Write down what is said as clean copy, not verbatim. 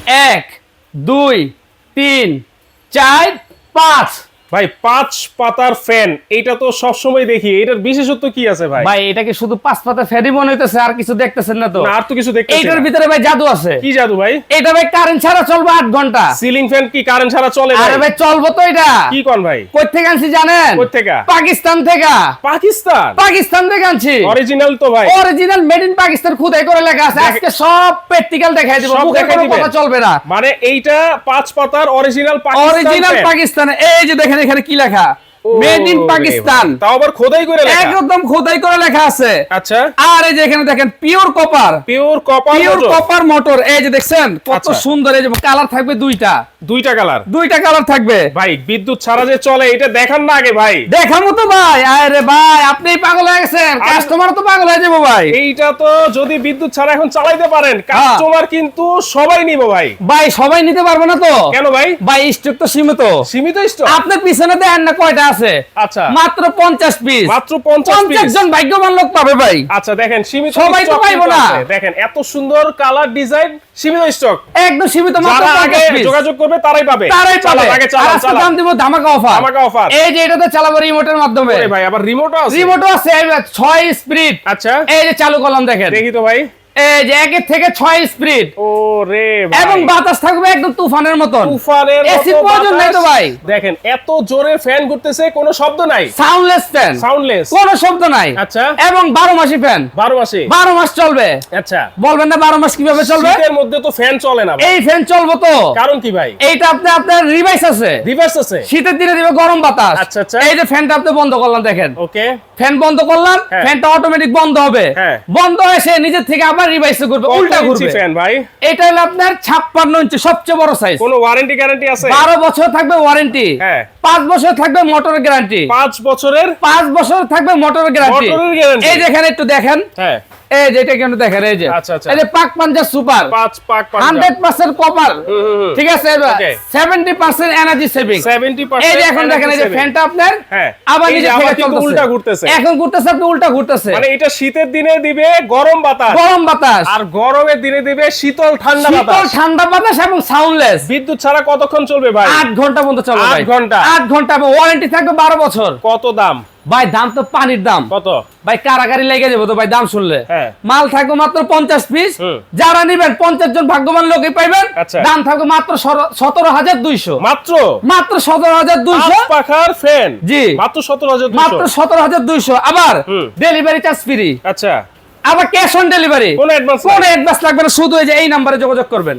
1 2 3 4 5 ভাই 5 পাতার ফ্যান, এটা তো সবসময় দেখি, এটার বিশেষত্ব কি আছে ভাই? ভাই এটা কি শুধু 5 পাতা ফ্যানই মনে হইতেছে, আর কিছু দেখতেছেন না তো? না, আর তো কিছু দেখতেছি এইটার না। ভিতরে ভাই জাদু আছে। কি জাদু ভাই? এটা ভাই কারেন্ট ছাড়া চলবে 8 ঘন্টা। সিলিং ফ্যান কি কারেন্ট ছাড়া চলে ভাই? আরে ভাই চলবো তো এটা। কি কোন ভাই? কই থেকে আনছি জানেন? কই থেকে? পাকিস্তান থেকে। পাকিস্তান? পাকিস্তান থেকে আনছি। অরিজিনাল তো ভাই? অরিজিনাল মেড ইন পাকিস্তান খোদাই করে লেখা আছে। আজকে সব প্র্যাকটিক্যাল দেখাই দেব, সব মুখে দেখাই কোনো দিবেন? কথা চলবে না। মানে এইটা 5 পাতার original Pakistan original fan? Pakistan. এই যে দেখেন এখানে কি লেখা, মেড ইন ওরে পাকিস্তান। ভাই, তাও আবার খোদাই করে লেখা? একদম খোদাই করে লেখা আছে। আচ্ছা, আর এই যে এখানে দেখেন pure copper. Pure copper pure motor? Copper motor. এই যে দেখছেন কত আচ্ছা। সুন্দর। এই যে কালার থাকবে দুইটা কালার? দুইটা কালার থাকবে ভাই বিদ্যুৎ ছাড়া যে চলে এটা দেখান না আগে ভাই। দেখাবো তো ভাই। আরে ভাই আপনি পাগল হয়ে গেছেন, কাস্টমার তো পাগল হয়ে যাবো ভাই। এইটা তো যদি বিদ্যুৎ ছাড়া এখন চালাইতে পারেন, কাস্টমার কিন্তু সবাই নিবো ভাই। ভাই সবাই নিতে পারবে না তো? কেন ভাই? ভাই স্টক তো সীমিত। সীমিত স্টক? আপনার পিছনে দেন না কয়টা আছে? আচ্ছা, মাত্র 50 পিস। মাত্র 50 পিস? 50 জন ভাগ্যবান লোক পাবে ভাই। আচ্ছা দেখেন, সীমিত সবাই তো stock পাইবো কিন্তু না। আছে। দেখেন এত সুন্দর কালার ডিজাইন, সীমিত স্টক। একদম সীমিত, মাত্র যারা আগে 50 পিস। যোগাযোগ করবে তারাই পাবে। তারাই পাবে। চালান, আগে আর চালান, আজকে চালান। দাম দিব ধামাকা অফার। ধামাকা অফার। এই যে এটাতে চালাবো রিমোটের মাধ্যমে। ওরে ভাই আবার রিমোটও আছে? রিমোটও আছে। এই যে 6 স্পিড। আচ্ছা, এই যে চালু করলাম দেখেন। দেখি তো ভাই। এই যে 1 থেকে 6 স্পিড। ও রে ভাই, এবং বাতাস থাকবে একদম তুফানের মতন। তুফানের মতো এসি প্রয়োজন নাই তো বাতাস। ভাই। দেখেন এত জোরে ফ্যান ঘুরতেছে, কোনো শব্দ নাই। Soundless fan. সাউন্ডলেস? কোনো শব্দ নাই। আচ্ছা। এবং 12 মাসি ফ্যান। 12 মাসে? 12 মাস চলবে। আচ্ছা। বলবেন না 12 মাস কিভাবে চলবে? শীতের মধ্যে তো ফ্যান চলে না ভাই। এই ফ্যান চলবো তো। কারণ কি ভাই? এইটা আপনার রিভাইস আছে। রিভার্স আছে? শীতের দিনে দিবে গরম বাতাস। আচ্ছা, আচ্ছা। এই যে ফ্যানটা আপনি বন্ধ করলাম দেখেন। ওকে। ফ্যান বন্ধ করলাম, হ্যাঁ। ফ্যানটা অটোমেটিক বন্ধ হবে। হ্যাঁ। বন্ধ হয়ে সে নিজের থেকে আবার রিভাইস করবে, উল্টা ঘুরবে। ফ্যান ভাই? এটা হলো আপনার 56 ইঞ্চি, সবচেয়ে বড় সাইজ। কোনো ওয়ারেন্টি গ্যারান্টি আছে? 12 বছর থাকবে ওয়ারেন্টি। হ্যাঁ। 5 বছর থাকবে মোটর গ্যারান্টি। 5 বছরের 5 বছর থাকবে মোটর গ্যারান্টি। মোটরের guarantee? এই দেখেন একটু দেখেন। হ্যাঁ। এই যে এটা কিন্তু দেখেন, এই যে আচ্ছা, আচ্ছা। এই যে পাক পাঞ্জাব সুপার 5 পাক 100% কপার। ঠিক আছে, Okay. 70% energy saving. 70% এই যে এখন দেখেন এই যে ফ্যানটা আপনার হ্যাঁ। আবার এই যে নিজে আবার থেকে কিন্তু চলতেছে। উল্টা ঘুরতেছে। এখন ঘুরতেছে, আপনি উল্টা ঘুরতেছে। মানে এটা শীতের দিনে দিবে গরম বাতাস, গরম বাতাস আর গরমের দিনে দিবে শীতল ঠান্ডা শীতল বাতাস। ঠান্ডা বাতাস এবং সাউন্ডলেস। বিদ্যুৎ ছাড়া কতক্ষণ চলবে ভাই? 8 ঘন্টা পর্যন্ত চলবে 8 ভাই। ঘন্টা? 8 ঘন্টা এবং ওয়ারেন্টি থাকবে 12 বছর। কত দাম ভাই দাম তো পানির দাম। কত ভাই কারাগারি লেগে যাবে তো ভাই দাম শুনলে। হ্যাঁ। মাল থাকবে মাত্র 50 পিস। যারা নেবেন 50 জন ভাগ্যবান লোকই পাইবেন। আচ্ছা। দাম থাকবে মাত্র 17,200। মাত্র? মাত্র 17,200। 5 পাখার ফ্যান? জি। মাত্র 17,200? মাত্র 17,200। আবার ডেলিভারি চার্জ ফ্রি। আচ্ছা। আবার ক্যাশ অন ডেলিভারি। কোনো অ্যাডভান্স? কোনো অ্যাডভান্স লাগবে না, শুধু এই যে এই নম্বরে যোগাযোগ করবেন।